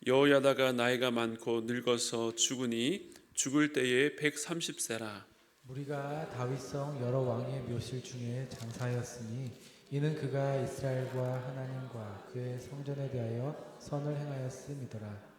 여호야다가 나이가 많고 늙어서 죽으니 죽을 때에 130세라. 무리가 다윗성 여러 왕의 묘실 중에 장사하였으니 이는 그가 이스라엘과 하나님과 그의 성전에 대하여 선을 행하였음이더라.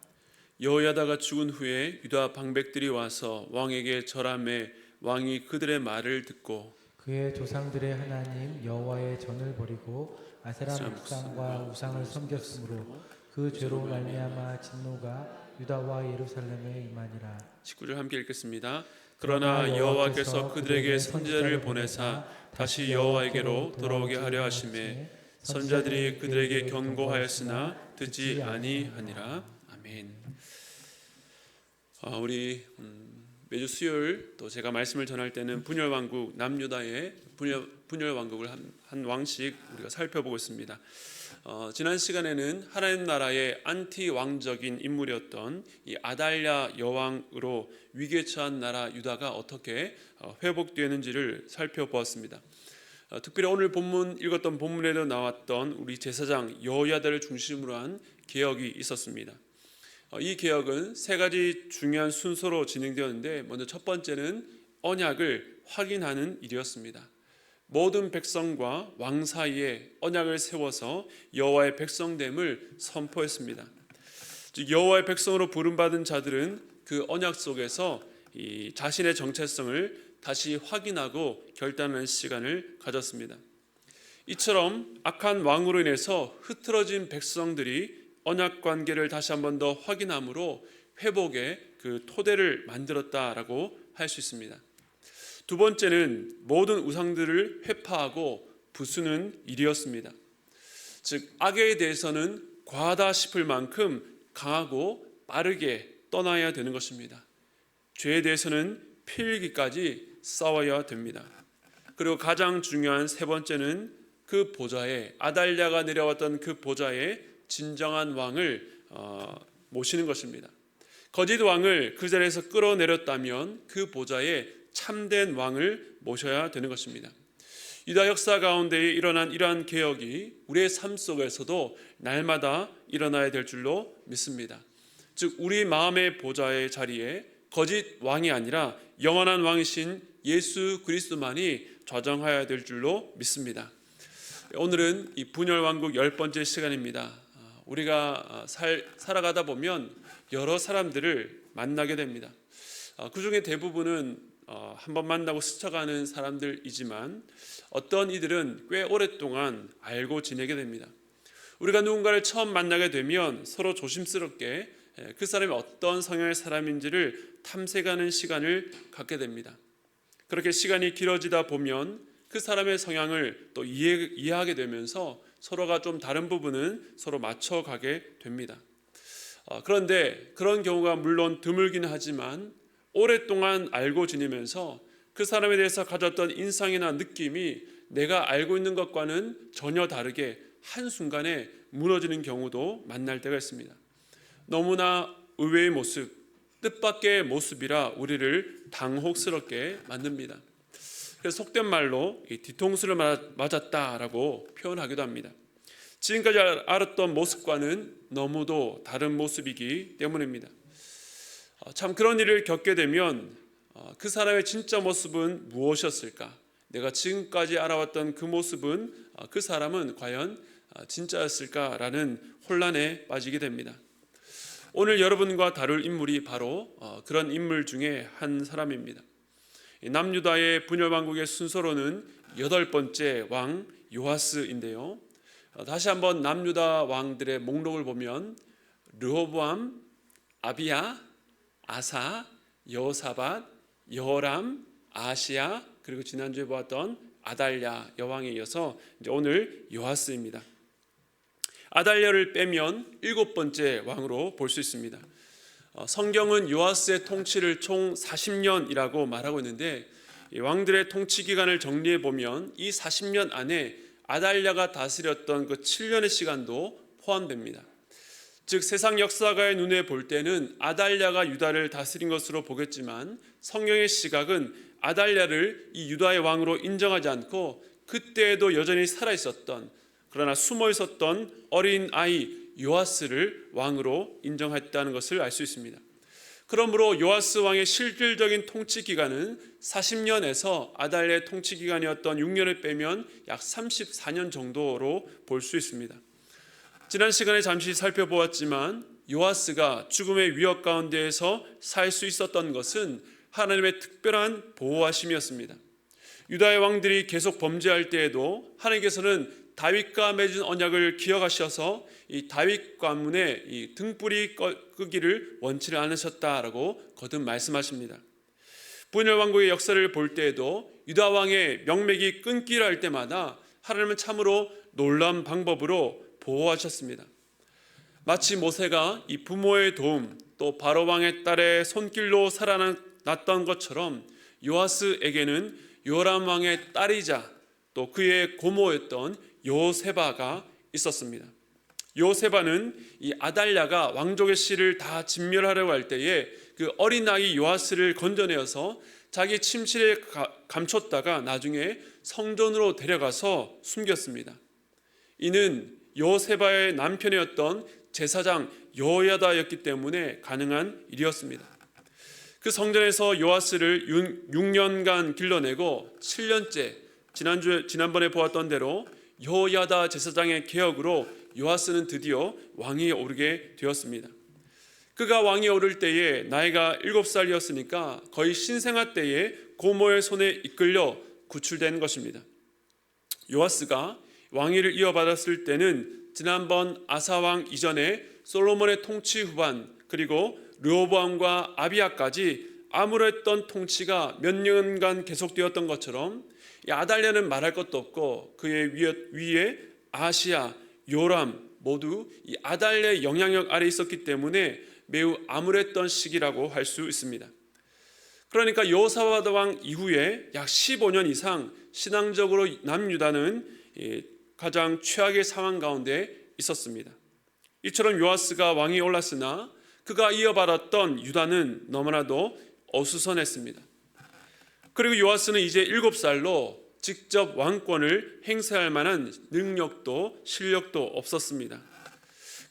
여호야다가 죽은 후에 유다 방백들이 와서 왕에게 절하매 왕이 그들의 말을 듣고 그의 조상들의 하나님 여호와의 전을 버리고 아세라 목상과 우상을 섬겼으므로 그 죄로 말미암아 진노가 유다와 예루살렘에 임하니라. 19절 함께 읽겠습니다. 그러나 여호와께서 그들에게 선지자를 보내사 다시 여호와에게로 돌아오게 하려 하심에 선지자들이 그들에게 경고하였으나 듣지 아니하니라. 아멘. 우리 매주 수요일 또 제가 말씀을 전할 때는 분열왕국 남유다의 분열왕국을 한 왕씩 우리가 살펴보고 있습니다. 지난 시간에는 하나님 나라의 안티 왕적인 인물이었던 이 아달랴 여왕으로 위기에 처한 나라 유다가 어떻게 회복되는지를 살펴보았습니다. 특별히 오늘 본문 읽었던 본문에도 나왔던 우리 제사장 여호야다를 중심으로 한 개혁이 있었습니다. 이 개혁은 세 가지 중요한 순서로 진행되었는데, 먼저 첫 번째는 언약을 확인하는 일이었습니다. 모든 백성과 왕 사이에 언약을 세워서 여호와의 백성됨을 선포했습니다. 즉 여호와의 백성으로 부름받은 자들은 그 언약 속에서 이 자신의 정체성을 다시 확인하고 결단하는 시간을 가졌습니다. 이처럼 악한 왕으로 인해서 흐트러진 백성들이 언약 관계를 다시 한 번 더 확인함으로 회복의 그 토대를 만들었다라고 할 수 있습니다. 두 번째는 모든 우상들을 회파하고 부수는 일이었습니다. 즉 악에 대해서는 과하다 싶을 만큼 강하고 빠르게 떠나야 되는 것입니다. 죄에 대해서는 필기까지 싸워야 됩니다. 그리고 가장 중요한 세 번째는 그 보좌에, 아달랴가 내려왔던 그 보좌에 진정한 왕을 모시는 것입니다. 거짓 왕을 그 자리에서 끌어내렸다면 그 보좌에 참된 왕을 모셔야 되는 것입니다. 유다 역사 가운데 일어난 이러한 개혁이 우리의 삶 속에서도 날마다 일어나야 될 줄로 믿습니다. 즉 우리 마음의 보좌의 자리에 거짓 왕이 아니라 영원한 왕이신 예수 그리스도만이 좌정하여야 될 줄로 믿습니다. 오늘은 이 분열왕국 10번째 시간입니다. 우리가 살아가다 보면 여러 사람들을 만나게 됩니다. 그 중에 대부분은 한번 만나고 스쳐가는 사람들이지만 어떤 이들은 꽤 오랫동안 알고 지내게 됩니다. 우리가 누군가를 처음 만나게 되면 서로 조심스럽게 그 사람이 어떤 성향의 사람인지를 탐색하는 시간을 갖게 됩니다. 그렇게 시간이 길어지다 보면 그 사람의 성향을 또 이해하게 되면서 서로가 좀 다른 부분은 서로 맞춰가게 됩니다. 그런데 그런 경우가 물론 드물긴 하지만 오랫동안 알고 지내면서 그 사람에 대해서 가졌던 인상이나 느낌이 내가 알고 있는 것과는 전혀 다르게 한순간에 무너지는 경우도 만날 때가 있습니다. 너무나 의외의 모습, 뜻밖의 모습이라 우리를 당혹스럽게 만듭니다. 그래서 속된 말로 뒤통수를 맞았다라고 표현하기도 합니다. 지금까지 알았던 모습과는 너무도 다른 모습이기 때문입니다. 참 그런 일을 겪게 되면 그 사람의 진짜 모습은 무엇이었을까? 내가 지금까지 알아왔던 그 모습은 그 사람은 과연 진짜였을까라는 혼란에 빠지게 됩니다. 오늘 여러분과 다룰 인물이 바로 그런 인물 중에 한 사람입니다. 남유다의 분열왕국의 순서로는 8번째 왕 요아스인데요. 다시 한번 남유다 왕들의 목록을 보면 르호보암, 아비야, 아사, 여호사밧, 여호람, 아시야, 그리고 지난주에 보았던 아달랴 여왕에 이어서 이제 오늘 요아스입니다. 아달랴를 빼면 7번째 왕으로 볼 수 있습니다. 성경은 요아스의 통치를 총 40년이라고 말하고 있는데 왕들의 통치 기간을 정리해 보면 이 40년 안에 아달랴가 다스렸던 그 7년의 시간도 포함됩니다. 즉 세상 역사가의 눈에 볼 때는 아달랴가 유다를 다스린 것으로 보겠지만 성경의 시각은 아달랴를 이 유다의 왕으로 인정하지 않고 그때에도 여전히 살아있었던, 그러나 숨어 있었던 어린 아이 요아스를 왕으로 인정했다는 것을 알 수 있습니다. 그러므로 요아스 왕의 실질적인 통치 기간은 40년에서 아달랴의 통치 기간이었던 6년을 빼면 약 34년 정도로 볼 수 있습니다. 지난 시간에 잠시 살펴보았지만 요아스가 죽음의 위협 가운데에서 살 수 있었던 것은 하나님의 특별한 보호하심이었습니다. 유다의 왕들이 계속 범죄할 때에도 하나님께서는 다윗과 맺은 언약을 기억하셔서 이 다윗 가문의 이 등불이 끄기를 원치 않으셨다라고 거듭 말씀하십니다. 분열 왕국의 역사를 볼 때에도 유다 왕의 명맥이 끊기려 할 때마다 하나님은 참으로 놀라운 방법으로 보호하셨습니다. 마치 모세가 이 부모의 도움 또 바로 왕의 딸의 손길로 살아났던 것처럼 요아스에게는 요람 왕의 딸이자 또 그의 고모였던 요세바가 있었습니다. 요세바는 이 아달랴가 왕족의 씨를 다 진멸하려고 할 때에 그 어린 아기 요아스를 건져내어서 자기 침실에 감췄다가 나중에 성전으로 데려가서 숨겼습니다. 이는 요세바의 남편이었던 제사장 여호야다였기 때문에 가능한 일이었습니다. 그 성전에서 요아스를 6년간 길러내고 7년째 지난번에 보았던 대로 여호야다 제사장의 개혁으로 요아스는 드디어 왕위에 오르게 되었습니다. 그가 왕위에 오를 때에 나이가 7살이었으니까 거의 신생아 때에 고모의 손에 이끌려 구출된 것입니다. 요아스가 왕위를 이어받았을 때는 지난번 아사왕 이전에 솔로몬의 통치 후반 그리고 르호보암과 아비야까지 암울했던 통치가 몇 년간 계속되었던 것처럼 이 아달랴는 말할 것도 없고 그의 위에 아시야, 요람 모두 이 아달랴의 영향력 아래 있었기 때문에 매우 암울했던 시기라고 할 수 있습니다. 그러니까 여호사밧 왕 이후에 약 15년 이상 신앙적으로 남유다는 가장 최악의 상황 가운데 있었습니다. 이처럼 요아스가 왕위에 올랐으나 그가 이어받았던 유다는 너무나도 어수선했습니다. 그리고 요아스는 이제 7살로 직접 왕권을 행사할 만한 능력도 실력도 없었습니다.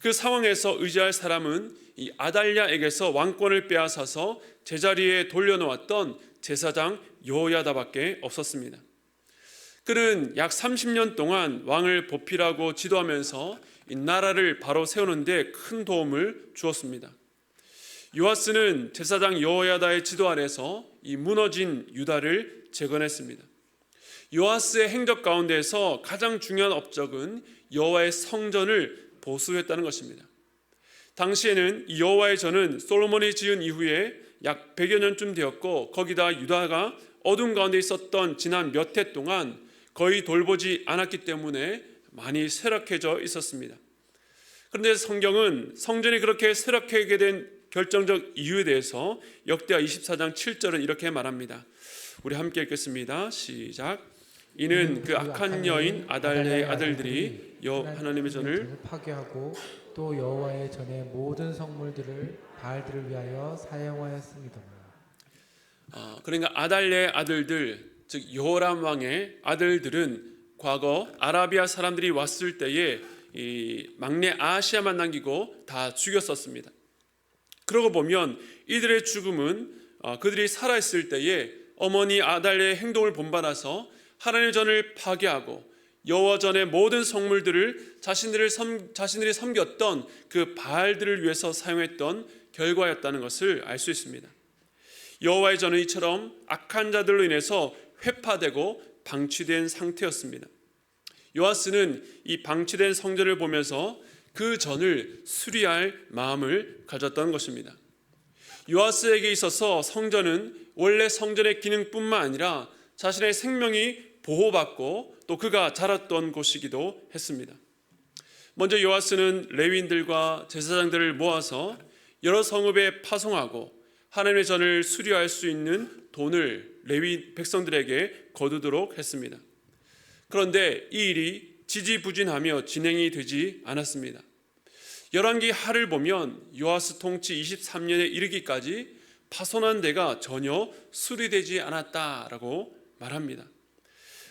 그 상황에서 의지할 사람은 이 아달랴에게서 왕권을 빼앗아서 제자리에 돌려놓았던 제사장 여호야다밖에 없었습니다. 그는 약 30년 동안 왕을 보필하고 지도하면서 이 나라를 바로 세우는 데 큰 도움을 주었습니다. 요아스는 제사장 여호야다의 지도 아래서 이 무너진 유다를 재건했습니다. 요아스의 행적 가운데서 가장 중요한 업적은 여호와의 성전을 보수했다는 것입니다. 당시에는 이 여호와의 전은 솔로몬이 지은 이후에 약 100여 년쯤 되었고 거기다 유다가 어둠 가운데 있었던 지난 몇 해 동안 거의 돌보지 않았기 때문에 많이 쇠락해져 있었습니다. 그런데 성경은 성전이 그렇게 쇠락하게 된 결정적 이유에 대해서 역대하 24장 7절은 이렇게 말합니다. 우리 함께 읽겠습니다. 시작. 이는 그 악한 여인 아달랴의 아들들이 하나님의 전을 파괴하고 또 여호와의 전의 모든 성물들을 바알들을 위하여 사용하였습니다. 그러니까 아달랴의 아들들, 즉 여호람 왕의 아들들은 과거 아라비아 사람들이 왔을 때에 이 막내 아하시야만 남기고 다 죽였었습니다. 그러고 보면 이들의 죽음은 그들이 살아있을 때에 어머니 아달랴의 행동을 본받아서 하나님의 전을 파괴하고 여호와 전의 모든 성물들을 자신들이 섬겼던 그 바알들을 위해서 사용했던 결과였다는 것을 알 수 있습니다. 여호와의 전은 이처럼 악한 자들로 인해서 회파되고 방치된 상태였습니다. 요아스는 이 방치된 성전을 보면서 그 전을 수리할 마음을 가졌던 것입니다. 요아스에게 있어서 성전은 원래 성전의 기능뿐만 아니라 자신의 생명이 보호받고 또 그가 자랐던 곳이기도 했습니다. 먼저 요아스는 레위인들과 제사장들을 모아서 여러 성읍에 파송하고 하나님의 전을 수리할 수 있는 돈을 레위 백성들에게 거두도록 했습니다. 그런데 이 일이 지지부진하며 진행이 되지 않았습니다. 열왕기 하를 보면 요아스 통치 23년에 이르기까지 파손한 데가 전혀 수리되지 않았다라고 말합니다.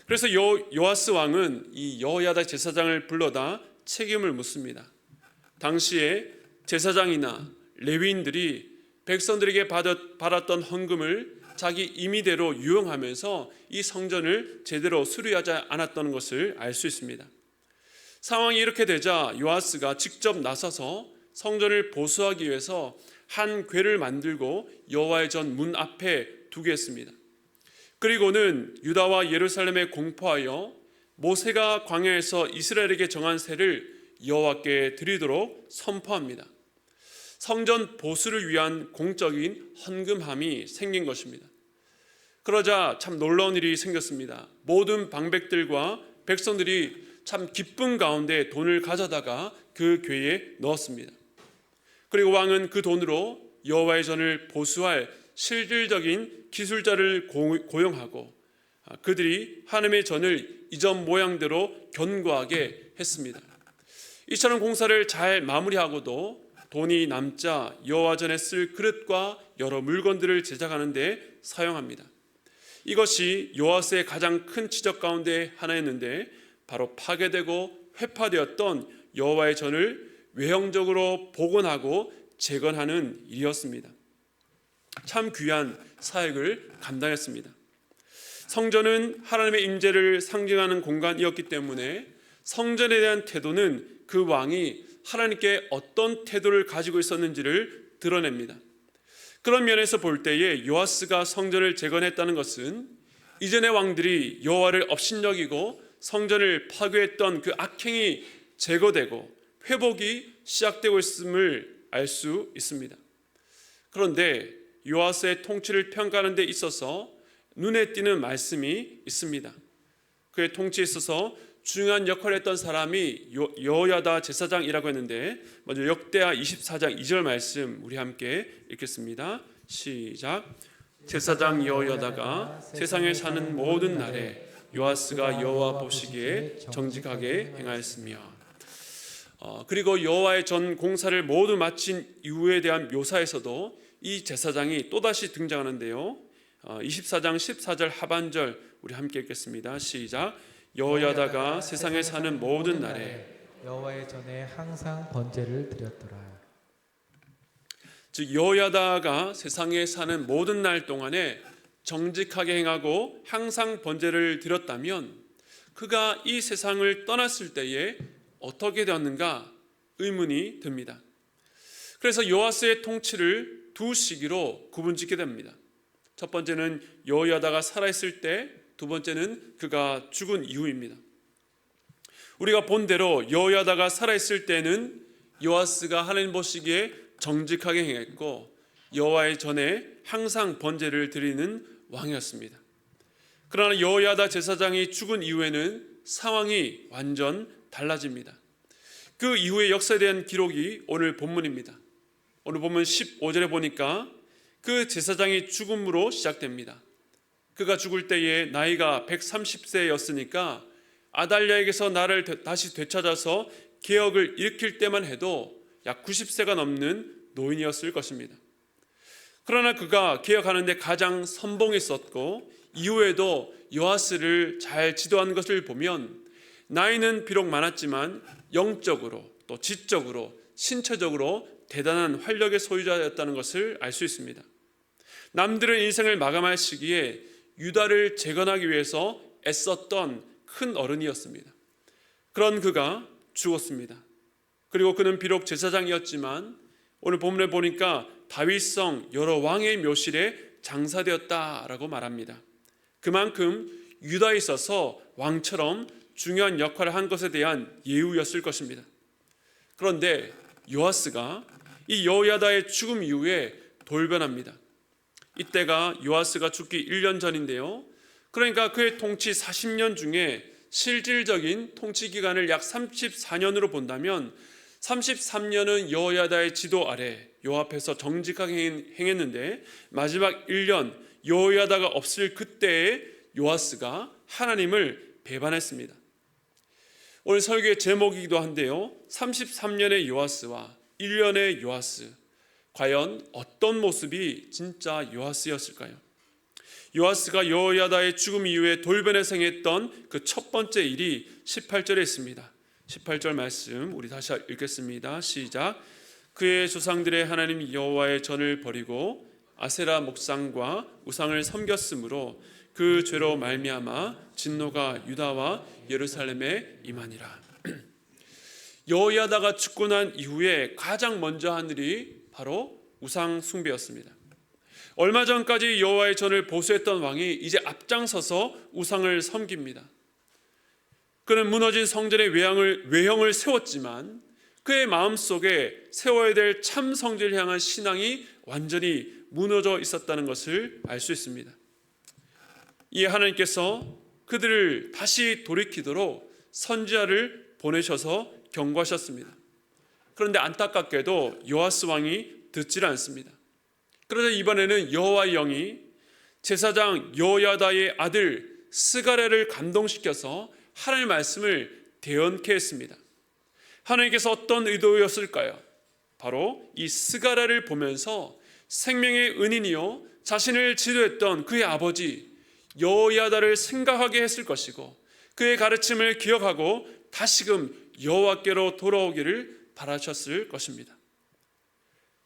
그래서 요아스 왕은 이 여호야다 제사장을 불러다 책임을 묻습니다. 당시에 제사장이나 레위인들이 백성들에게 받았던 헌금을 자기 임의대로 유용하면서 이 성전을 제대로 수리하지 않았던 것을 알 수 있습니다. 상황이 이렇게 되자 요아스가 직접 나서서 성전을 보수하기 위해서 한 궤를 만들고 여호와의 전 문 앞에 두게 했습니다. 그리고는 유다와 예루살렘에 공포하여 모세가 광야에서 이스라엘에게 정한 세를 여호와께 드리도록 선포합니다. 성전 보수를 위한 공적인 헌금함이 생긴 것입니다. 그러자 참 놀라운 일이 생겼습니다. 모든 방백들과 백성들이 참 기쁨 가운데 돈을 가져다가 그 궤에 넣었습니다. 그리고 왕은 그 돈으로 여호와의 전을 보수할 실질적인 기술자를 고용하고 그들이 하나님의 전을 이전 모양대로 견고하게 했습니다. 이처럼 공사를 잘 마무리하고도 돈이 남자 여호와 전에 쓸 그릇과 여러 물건들을 제작하는 데 사용합니다. 이것이 요아스의 가장 큰 지적 가운데 하나였는데 바로 파괴되고 회파되었던 여호와의 전을 외형적으로 복원하고 재건하는 일이었습니다. 참 귀한 사역을 감당했습니다. 성전은 하나님의 임재를 상징하는 공간이었기 때문에 성전에 대한 태도는 그 왕이 하나님께 어떤 태도를 가지고 있었는지를 드러냅니다. 그런 면에서 볼 때에 요아스가 성전을 재건했다는 것은 이전의 왕들이 여호와를 업신여기고 성전을 파괴했던 그 악행이 제거되고 회복이 시작되고 있음을 알 수 있습니다. 그런데 요아스의 통치를 평가하는 데 있어서 눈에 띄는 말씀이 있습니다. 그의 통치에 있어서 중요한 역할을 했던 사람이 여호야다 제사장이라고 했는데 먼저 역대하 24장 2절 말씀 우리 함께 읽겠습니다. 시작. 제사장 여호야다가 세상에 사는 모든 날에 요아스가 여호와 보시기에 정직하게 행하였으며 그리고 여호와의 전 공사를 모두 마친 이후에 대한 묘사에서도 이 제사장이 또다시 등장하는데요. 24장 14절 하반절 우리 함께 읽겠습니다. 시작. 여호야다가 세상에 사는 모든 날에 여호와의 전에 항상 번제를 드렸더라. 즉 여호야다가 세상에 사는 모든 날 동안에 정직하게 행하고 항상 번제를 드렸다면 그가 이 세상을 떠났을 때에 어떻게 되었는가 의문이 듭니다. 그래서 요아스의 통치를 두 시기로 구분짓게 됩니다. 첫 번째는 여호야다가 살아있을 때, 두 번째는 그가 죽은 이후입니다. 우리가 본 대로 여호야다가 살아있을 때는 요아스가 하나님 보시기에 정직하게 행했고 여호와의 전에 항상 번제를 드리는 왕이었습니다. 그러나 여호야다 제사장이 죽은 이후에는 상황이 완전 달라집니다. 그 이후의 역사에 대한 기록이 오늘 본문입니다. 오늘 본문 15절에 보니까 그 제사장이 죽음으로 시작됩니다. 그가 죽을 때에 나이가 130세였으니까 아달랴에게서 나를 다시 되찾아서 개혁을 일으킬 때만 해도 약 90세가 넘는 노인이었을 것입니다. 그러나 그가 개혁하는 데 가장 선봉했었고 이후에도 요아스를 잘 지도한 것을 보면 나이는 비록 많았지만 영적으로 또 지적으로 신체적으로 대단한 활력의 소유자였다는 것을 알 수 있습니다. 남들의 인생을 마감할 시기에 유다를 재건하기 위해서 애썼던 큰 어른이었습니다. 그런 그가 죽었습니다. 그리고 그는 비록 제사장이었지만 오늘 본문에 보니까 다윗성 여러 왕의 묘실에 장사되었다라고 말합니다. 그만큼 유다에 있어서 왕처럼 중요한 역할을 한 것에 대한 예우였을 것입니다. 그런데 요아스가 이 여호야다의 죽음 이후에 돌변합니다. 이때가 요아스가 죽기 1년 전인데요. 그러니까 그의 통치 40년 중에 실질적인 통치 기간을 약 34년으로 본다면 33년은 여호야다의 지도 아래 요 앞에서 정직하게 행했는데 마지막 1년 여호야다가 없을 그때에 요아스가 하나님을 배반했습니다. 오늘 설교의 제목이기도 한데요. 33년의 요아스와 1년의 요아스, 과연 어떤 모습이 진짜 요아스였을까요? 요아스가 여호야다의 죽음 이후에 돌변해서 행했던 그 첫 번째 일이 18절에 있습니다. 18절 말씀 우리 다시 읽겠습니다. 시작. 그의 조상들의 하나님 여호와의 전을 버리고 아세라 목상과 우상을 섬겼으므로 그 죄로 말미암아 진노가 유다와 예루살렘에 임하니라. 여호야다가 죽고 난 이후에 가장 먼저 한 일이 바로 우상 숭배였습니다. 얼마 전까지 여호와의 전을 보수했던 왕이 이제 앞장서서 우상을 섬깁니다. 그는 무너진 성전의 외형을 세웠지만 그의 마음속에 세워야 될 참 성전을 향한 신앙이 완전히 무너져 있었다는 것을 알 수 있습니다. 이에 하나님께서 그들을 다시 돌이키도록 선지자를 보내셔서 경고하셨습니다. 그런데 안타깝게도 요아스 왕이 듣질 않습니다. 그러자 이번에는 여호와의 영이 제사장 여호야다의 아들 스가랴를 감동시켜서 하나님의 말씀을 대언케 했습니다. 하나님께서 어떤 의도였을까요? 바로 이 스가랴를 보면서 생명의 은인이요 자신을 지도했던 그의 아버지 여호야다를 생각하게 했을 것이고 그의 가르침을 기억하고 다시금 여호와께로 돌아오기를 바라셨을 것입니다.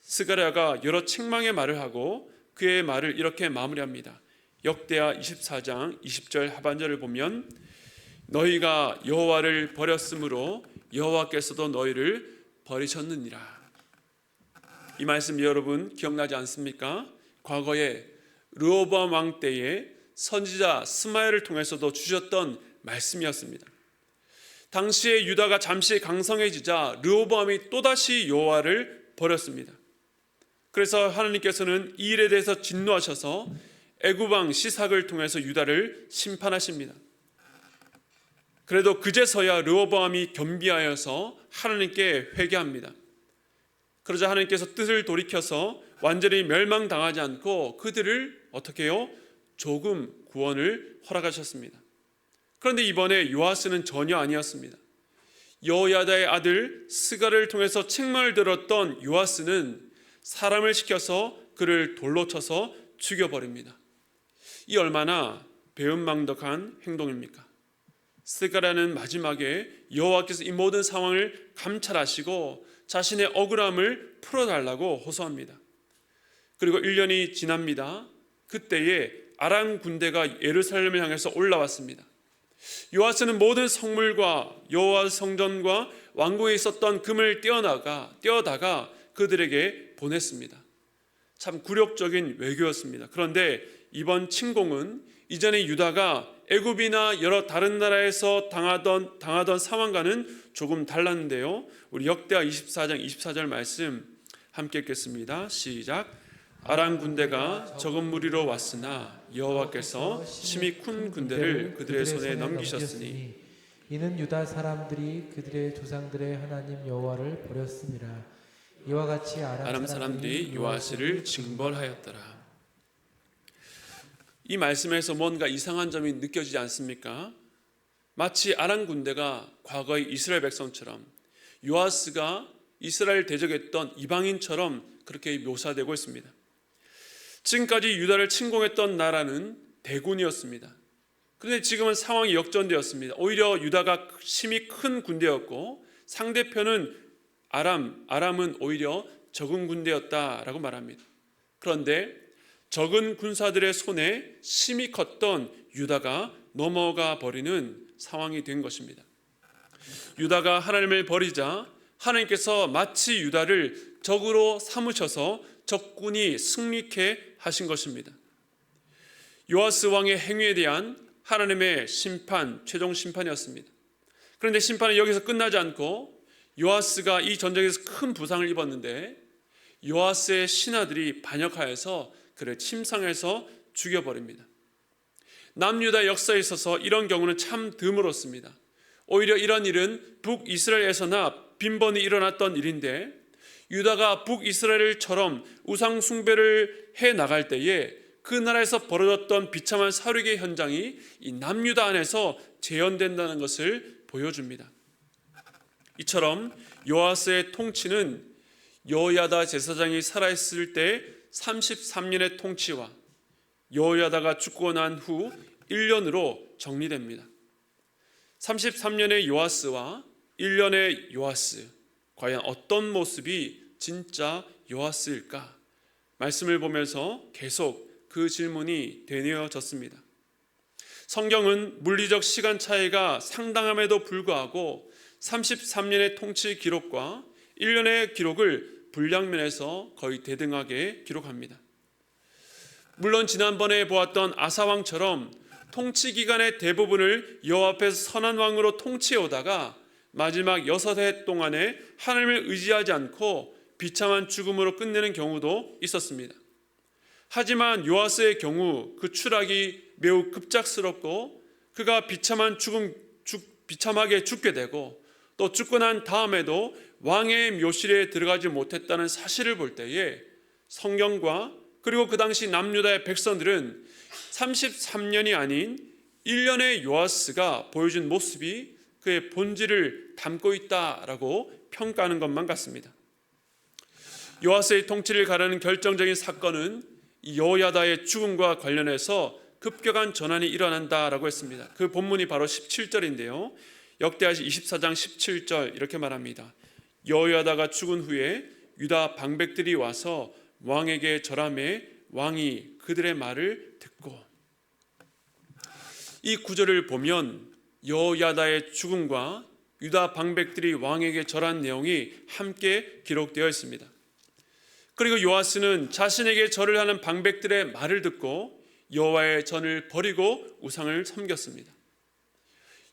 스가랴가 여러 책망의 말을 하고 그의 말을 이렇게 마무리합니다. 역대하 24장 20절 하반절을 보면 너희가 여호와를 버렸으므로 여호와께서도 너희를 버리셨느니라. 이 말씀 여러분 기억나지 않습니까? 과거에 르호보암 왕 때에 선지자 스마엘을 통해서도 주셨던 말씀이었습니다. 당시에 유다가 잠시 강성해지자 르호보암이 또다시 여호와를 버렸습니다. 그래서 하나님께서는 이 일에 대해서 진노하셔서 애굽 왕 시삭을 통해서 유다를 심판하십니다. 그래도 그제서야 르호보암이 겸비하여서 하나님께 회개합니다. 그러자 하나님께서 뜻을 돌이켜서 완전히 멸망당하지 않고 그들을 어떻게 해요? 조금 구원을 허락하셨습니다. 그런데 이번에 요아스는 전혀 아니었습니다. 여호야다의 아들 스가랴를 통해서 책망을 들었던 요아스는 사람을 시켜서 그를 돌로 쳐서 죽여버립니다. 이 얼마나 배은망덕한 행동입니까? 스가랴는 마지막에 여호와께서 이 모든 상황을 감찰하시고 자신의 억울함을 풀어달라고 호소합니다. 그리고 1년이 지납니다. 그때에 아람 군대가 예루살렘을 향해서 올라왔습니다. 요아스는 모든 성물과 여호와 성전과 왕궁에 있었던 금을 떼어다가 그들에게 보냈습니다. 참 굴욕적인 외교였습니다. 그런데 이번 침공은 이전에 유다가 애굽이나 여러 다른 나라에서 당하던 상황과는 조금 달랐는데요. 우리 역대하 24장 24절 말씀 함께 읽겠습니다. 시작. 아람 군대가 적은 무리로 왔으나 여호와께서 심히 큰 군대를 그들의 손에 넘기셨으니 이는 유다 사람들이 그들의 조상들의 하나님 여호와를 버렸습니다. 이와 같이 아람 사람들이 요아스를 징벌하였더라. 이 말씀에서 뭔가 이상한 점이 느껴지지 않습니까? 마치 아람 군대가 과거의 이스라엘 백성처럼 요아스가 이스라엘 대적했던 이방인처럼 그렇게 묘사되고 있습니다. 지금까지 유다를 침공했던 나라는 대군이었습니다. 그런데 지금은 상황이 역전되었습니다. 오히려 유다가 심히 큰 군대였고 상대편은 아람은 오히려 적은 군대였다라고 말합니다. 그런데 적은 군사들의 손에 심히 컸던 유다가 넘어가 버리는 상황이 된 것입니다. 유다가 하나님을 버리자 하나님께서 마치 유다를 적으로 삼으셔서 적군이 승리케 하신 것입니다. 요아스 왕의 행위에 대한 하나님의 심판, 최종 심판이었습니다. 그런데 심판은 여기서 끝나지 않고 요아스가 이 전쟁에서 큰 부상을 입었는데 요아스의 신하들이 반역하여서 그를 침상해서 죽여버립니다. 남유다 역사에 있어서 이런 경우는 참 드물었습니다. 오히려 이런 일은 북이스라엘에서나 빈번히 일어났던 일인데 유다가 북이스라엘처럼 우상 숭배를 해나갈 때에 그 나라에서 벌어졌던 비참한 살육의 현장이 이 남유다 안에서 재현된다는 것을 보여줍니다. 이처럼 요아스의 통치는 여호야다 제사장이 살아있을 때 33년의 통치와 여호야다가 죽고 난 후 1년으로 정리됩니다. 33년의 요아스와 1년의 요아스, 과연 어떤 모습이 진짜 요아스일까? 말씀을 보면서 계속 그 질문이 되뇌어졌습니다. 성경은 물리적 시간 차이가 상당함에도 불구하고 33년의 통치 기록과 1년의 기록을 분량면에서 거의 대등하게 기록합니다. 물론 지난번에 보았던 아사왕처럼 통치 기간의 대부분을 여호와 앞에서 선한 왕으로 통치해 오다가 마지막 6해 동안에 하나님을 의지하지 않고 비참한 죽음으로 끝내는 경우도 있었습니다. 하지만 요아스의 경우 그 추락이 매우 급작스럽고 그가 비참하게 죽게 되고 또 죽고 난 다음에도 왕의 묘실에 들어가지 못했다는 사실을 볼 때에 성경과 그리고 그 당시 남유다의 백성들은 33년이 아닌 1년의 요아스가 보여준 모습이 그의 본질을 담고 있다라고 평가하는 것만 같습니다. 요아스의 통치를 가르는 결정적인 사건은 여호야다의 죽음과 관련해서 급격한 전환이 일어난다라고 했습니다. 그 본문이 바로 17절인데요. 역대하 24장 17절 이렇게 말합니다. 여호야다가 죽은 후에 유다 방백들이 와서 왕에게 절하매 왕이 그들의 말을 듣고. 이 구절을 보면 여호야다의 죽음과 유다 방백들이 왕에게 절한 내용이 함께 기록되어 있습니다. 그리고 요아스는 자신에게 절을 하는 방백들의 말을 듣고 여호와의 전을 버리고 우상을 섬겼습니다.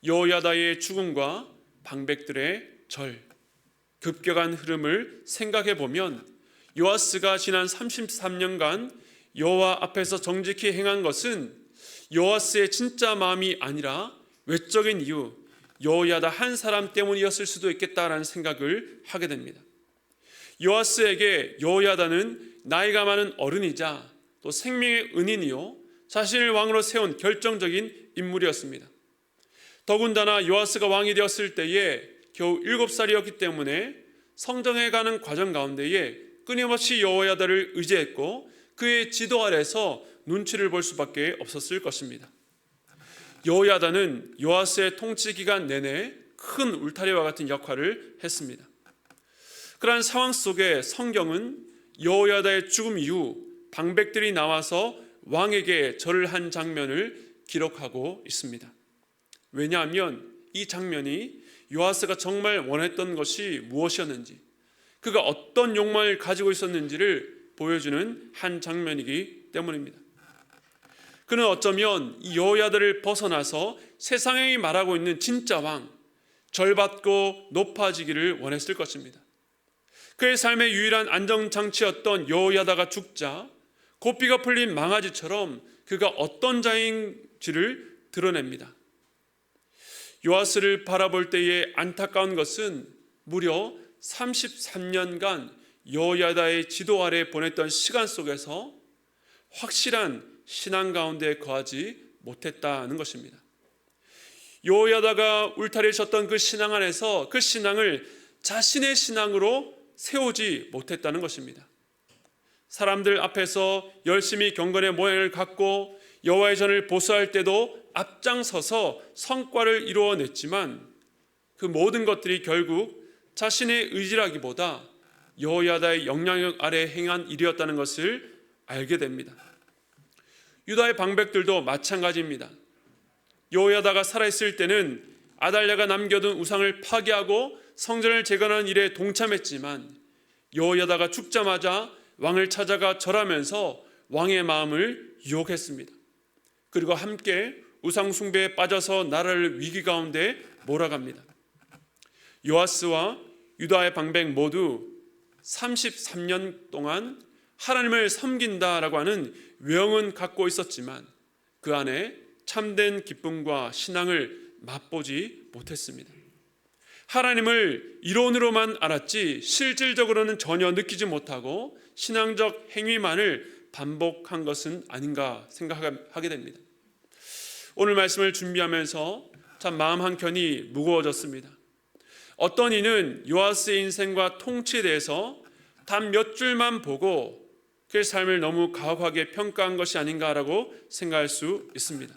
여호야다의 죽음과 방백들의 절, 급격한 흐름을 생각해 보면 요아스가 지난 33년간 여호와 앞에서 정직히 행한 것은 요아스의 진짜 마음이 아니라 외적인 이유, 여호야다 한 사람 때문이었을 수도 있겠다라는 생각을 하게 됩니다. 요아스에게 여호야다는 나이가 많은 어른이자 또 생명의 은인이요 자신을 왕으로 세운 결정적인 인물이었습니다. 더군다나 요아스가 왕이 되었을 때에 겨우 7살이었기 때문에 성장해 가는 과정 가운데에 끊임없이 여호야다를 의지했고 그의 지도 아래서 눈치를 볼 수밖에 없었을 것입니다. 여호야다는 요아스의 통치 기간 내내 큰 울타리와 같은 역할을 했습니다. 그러한 상황 속에 성경은 여호야다의 죽음 이후 방백들이 나와서 왕에게 절을 한 장면을 기록하고 있습니다. 왜냐하면 이 장면이 요아스가 정말 원했던 것이 무엇이었는지, 그가 어떤 욕망을 가지고 있었는지를 보여주는 한 장면이기 때문입니다. 그는 어쩌면 이 여호야다를 벗어나서 세상이 말하고 있는 진짜 왕, 절받고 높아지기를 원했을 것입니다. 그의 삶의 유일한 안정장치였던 여호야다가 죽자 고삐가 풀린 망아지처럼 그가 어떤 자인지를 드러냅니다. 요아스를 바라볼 때의 안타까운 것은 무려 33년간 여호야다의 지도 아래 보냈던 시간 속에서 확실한 신앙 가운데 거하지 못했다는 것입니다. 여호야다가 울타리에 섰던 그 신앙 안에서 그 신앙을 자신의 신앙으로 세우지 못했다는 것입니다. 사람들 앞에서 열심히 경건의 모양을 갖고 여호와의 전을 보수할 때도 앞장서서 성과를 이루어냈지만 그 모든 것들이 결국 자신의 의지라기보다 여호야다의 영향력 아래 행한 일이었다는 것을 알게 됩니다. 유다의 방백들도 마찬가지입니다. 여호야다가 살아있을 때는 아달랴가 남겨둔 우상을 파괴하고 성전을 재건하는 일에 동참했지만 여호야다가 죽자마자 왕을 찾아가 절하면서 왕의 마음을 유혹했습니다. 그리고 함께 우상 숭배에 빠져서 나라를 위기 가운데 몰아갑니다. 요아스와 유다의 방백 모두 33년 동안 하나님을 섬긴다라고 하는 외형은 갖고 있었지만 그 안에 참된 기쁨과 신앙을 맛보지 못했습니다. 하나님을 이론으로만 알았지 실질적으로는 전혀 느끼지 못하고 신앙적 행위만을 반복한 것은 아닌가 생각하게 됩니다. 오늘 말씀을 준비하면서 참 마음 한켠이 무거워졌습니다. 어떤 이는 요아스의 인생과 통치에 대해서 단 몇 줄만 보고 그의 삶을 너무 가혹하게 평가한 것이 아닌가라고 생각할 수 있습니다.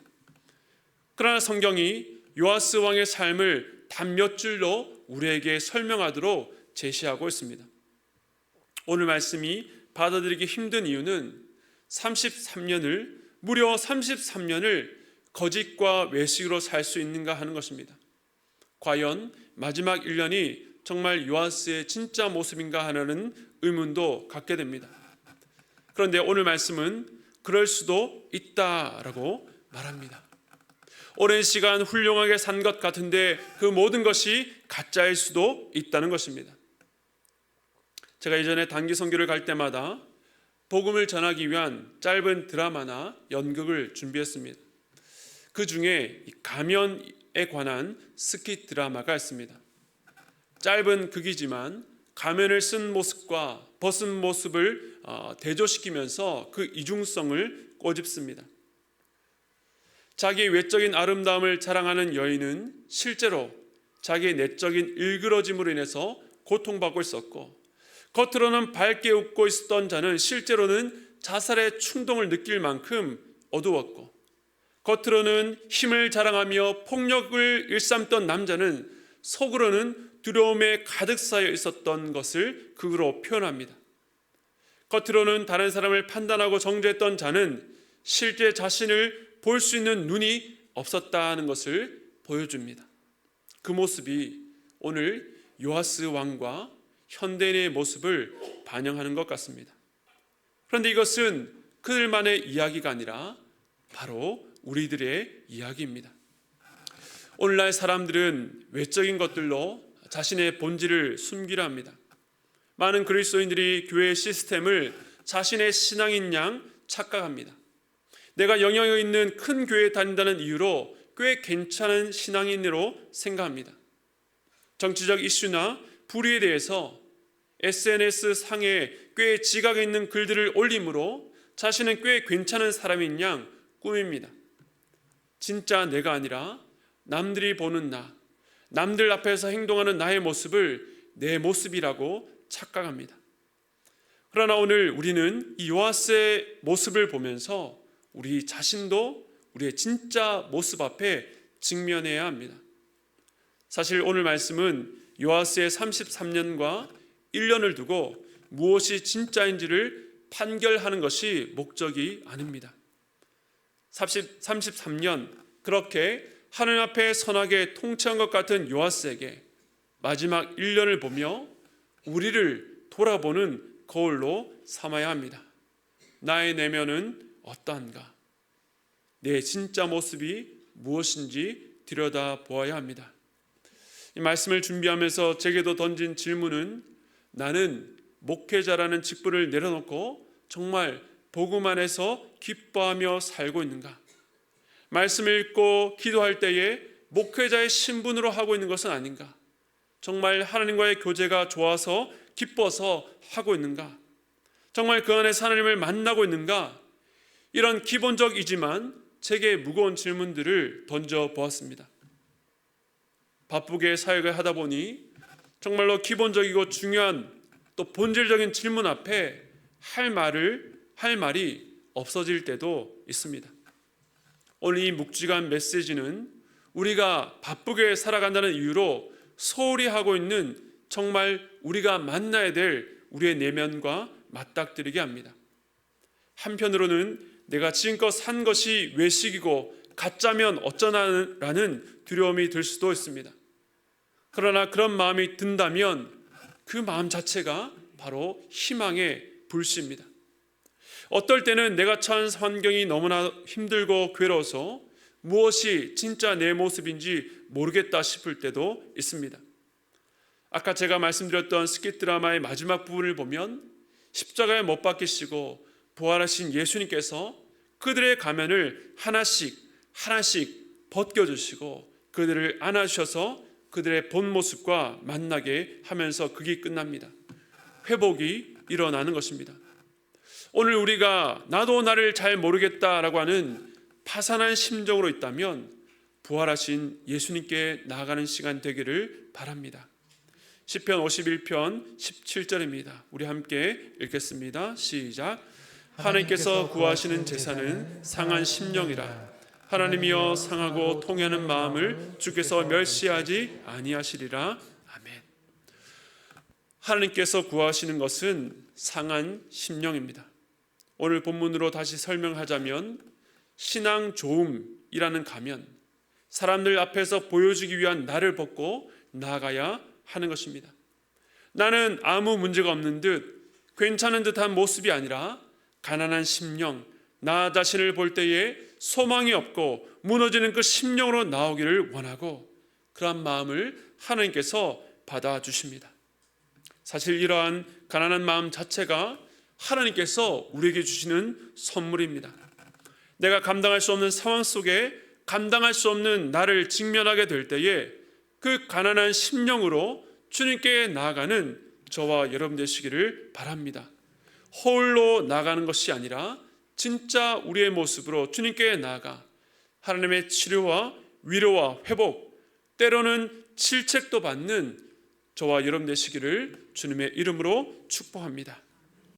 그러나 성경이 요아스 왕의 삶을 단 몇 줄로 우리에게 설명하도록 제시하고 있습니다. 오늘 말씀이 받아들이기 힘든 이유는 무려 33년을 거짓과 외식으로 살 수 있는가 하는 것입니다. 과연 마지막 1년이 정말 요아스의 진짜 모습인가 하는 의문도 갖게 됩니다. 그런데 오늘 말씀은 그럴 수도 있다라고 말합니다. 오랜 시간 훌륭하게 산 것 같은데 그 모든 것이 가짜일 수도 있다는 것입니다. 제가 예전에 단기 선교를 갈 때마다 복음을 전하기 위한 짧은 드라마나 연극을 준비했습니다. 그 중에 가면에 관한 스킷 드라마가 있습니다. 짧은 극이지만 가면을 쓴 모습과 벗은 모습을 대조시키면서 그 이중성을 꼬집습니다. 자기의 외적인 아름다움을 자랑하는 여인은 실제로 자기의 내적인 일그러짐으로 인해서 고통받고 있었고, 겉으로는 밝게 웃고 있었던 자는 실제로는 자살의 충동을 느낄 만큼 어두웠고, 겉으로는 힘을 자랑하며 폭력을 일삼던 남자는 속으로는 두려움에 가득 쌓여 있었던 것을 극으로 표현합니다. 겉으로는 다른 사람을 판단하고 정죄했던 자는 실제 자신을 볼 수 있는 눈이 없었다는 것을 보여줍니다. 그 모습이 오늘 요아스 왕과 현대인의 모습을 반영하는 것 같습니다. 그런데 이것은 그들만의 이야기가 아니라 바로 우리들의 이야기입니다. 오늘날 사람들은 외적인 것들로 자신의 본질을 숨기려 합니다. 많은 그리스도인들이 교회 시스템을 자신의 신앙인 양 착각합니다. 내가 영향력 있는 큰 교회에 다닌다는 이유로 꽤 괜찮은 신앙인으로 생각합니다. 정치적 이슈나 불의에 대해서 SNS 상에 꽤 지각 있는 글들을 올림으로 자신은 꽤 괜찮은 사람인 양 꾸밉니다. 진짜 내가 아니라 남들이 보는 나, 남들 앞에서 행동하는 나의 모습을 내 모습이라고 착각합니다. 그러나 오늘 우리는 이 요아스의 모습을 보면서 우리 자신도 우리의 진짜 모습 앞에 직면해야 합니다. 사실 오늘 말씀은 요아스의 33년과 1년을 두고 무엇이 진짜인지를 판결하는 것이 목적이 아닙니다. 33년 그렇게 하늘 앞에 선하게 통치한 것 같은 요아스에게 마지막 1년을 보며 우리를 돌아보는 거울로 삼아야 합니다. 나의 내면은 어떠한가? 내 진짜 모습이 무엇인지 들여다보아야 합니다. 이 말씀을 준비하면서 제게도 던진 질문은, 나는 목회자라는 직분을 내려놓고 정말 복음 안에서 기뻐하며 살고 있는가? 말씀을 읽고 기도할 때에 목회자의 신분으로 하고 있는 것은 아닌가? 정말 하나님과의 교제가 좋아서 기뻐서 하고 있는가? 정말 그 안에서 하나님을 만나고 있는가? 이런 기본적이지만 제게 무거운 질문들을 던져보았습니다. 바쁘게 사역을 하다 보니 정말로 기본적이고 중요한 또 본질적인 질문 앞에 할 말이 없어질 때도 있습니다. 오늘 이 묵직한 메시지는 우리가 바쁘게 살아간다는 이유로 소홀히 하고 있는 정말 우리가 만나야 될 우리의 내면과 맞닥뜨리게 합니다. 한편으로는 내가 지금껏 산 것이 외식이고 가짜면 어쩌나라는 두려움이 들 수도 있습니다. 그러나 그런 마음이 든다면 그 마음 자체가 바로 희망의 불씨입니다. 어떨 때는 내가 처한 환경이 너무나 힘들고 괴로워서 무엇이 진짜 내 모습인지 모르겠다 싶을 때도 있습니다. 아까 제가 말씀드렸던 스킷 드라마의 마지막 부분을 보면 십자가에 못 박히시고 부활하신 예수님께서 그들의 가면을 하나씩 벗겨주시고 그들을 안아주셔서 그들의 본 모습과 만나게 하면서 극이 끝납니다. 회복이 일어나는 것입니다. 오늘 우리가 나도 나를 잘 모르겠다라고 하는 파산한 심정으로 있다면 부활하신 예수님께 나아가는 시간 되기를 바랍니다. 시편 51편 17절입니다. 우리 함께 읽겠습니다. 시작. 하나님께서 구하시는 제사는 상한 심령이라. 하나님이여 상하고 통하는 마음을 주께서 멸시하지 아니하시리라. 아멘. 하나님께서 구하시는 것은 상한 심령입니다. 오늘 본문으로 다시 설명하자면 신앙 조음이라는 가면, 사람들 앞에서 보여주기 위한 나를 벗고 나아가야 하는 것입니다. 나는 아무 문제가 없는 듯 괜찮은 듯한 모습이 아니라 가난한 심령, 나 자신을 볼 때에 소망이 없고 무너지는 그 심령으로 나오기를 원하고, 그러한 마음을 하나님께서 받아주십니다. 사실 이러한 가난한 마음 자체가 하나님께서 우리에게 주시는 선물입니다. 내가 감당할 수 없는 상황 속에 감당할 수 없는 나를 직면하게 될 때에 그 가난한 심령으로 주님께 나아가는 저와 여러분 되시기를 바랍니다. 홀로 나가는 것이 아니라 진짜 우리의 모습으로 주님께 나아가 하나님의 치료와 위로와 회복, 때로는 질책도 받는 저와 여러분 되시기를 주님의 이름으로 축복합니다.